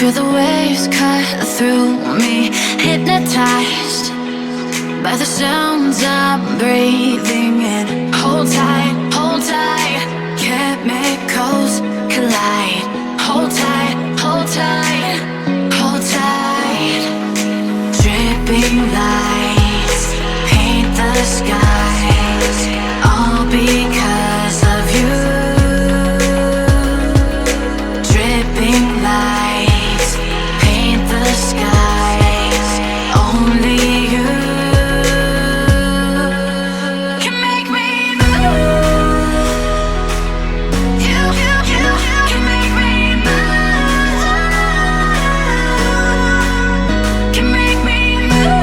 Feel the waves cut through me, hypnotized by the sounds I'm breathing in. Hold tight, chemicals collide. Hold tight, hold tight, hold tight. Dripping lights paint the skies, all because of you. Dripping lights paint the skies, only you can make me move. You can make me move. Can make me move.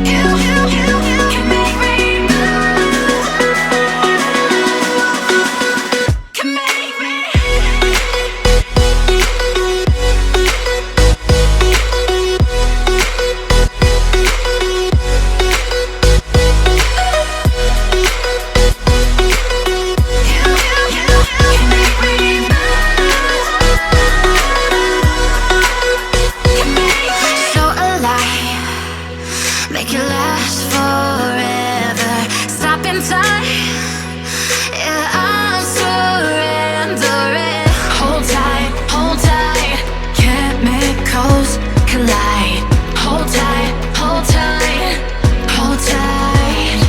You can make me move. Can make me. So alive, make it last forever. Stop in time, yeah, I'm surrendering. Hold tight, chemicals collide. Hold tight, hold tight, hold tight.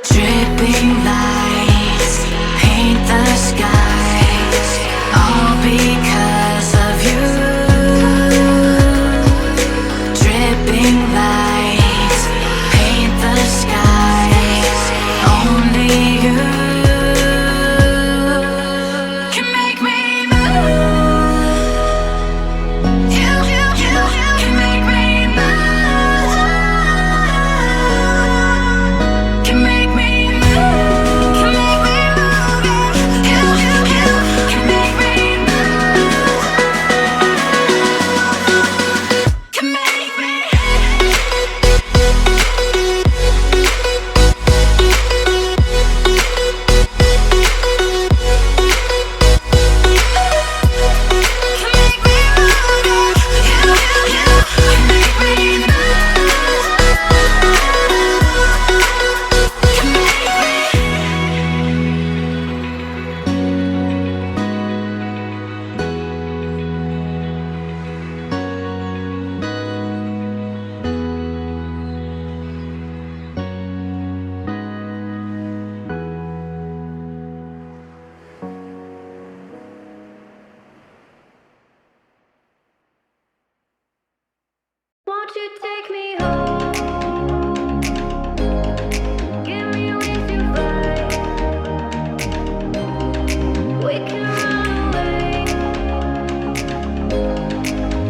Dripping lights paint the skies, all because of you. Dripping lights paint the skies, only you can make me move. You can make me move. Can make me move. Can make me move. You can make me move. Can make me. Won't you take me home? Give me wings to fly. We can run away.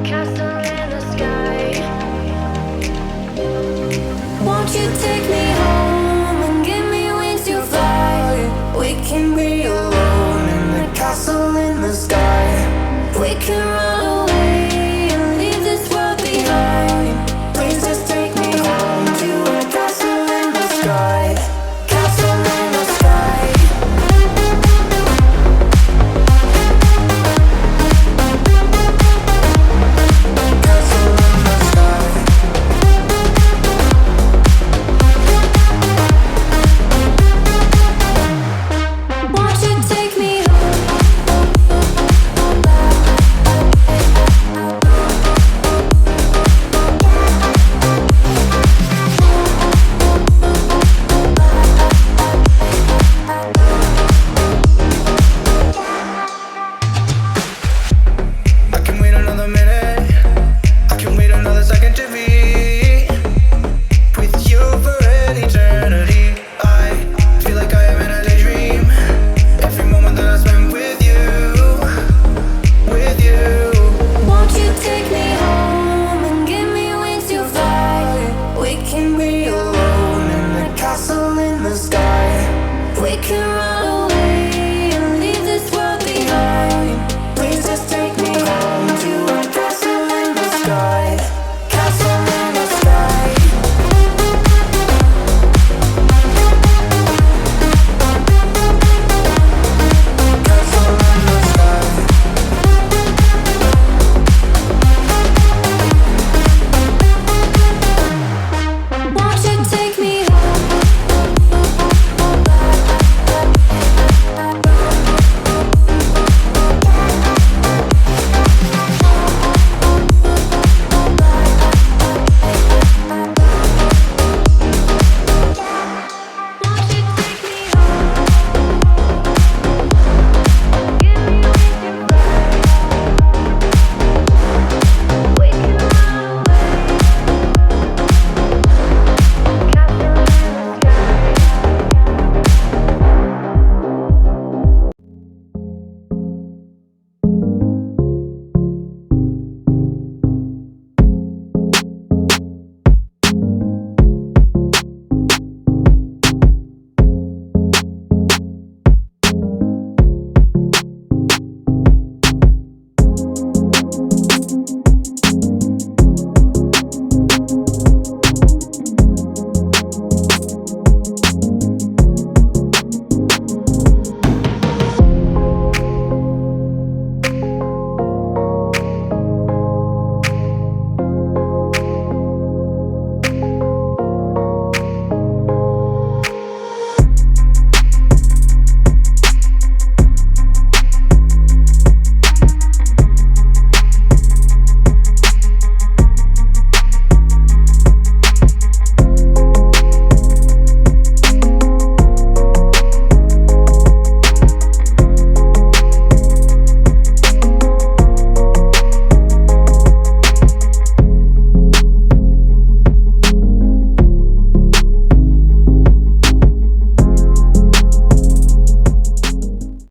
Castle in the sky. Won't you take me home and give me wings to fly? We can be alone in the castle in the sky. We can run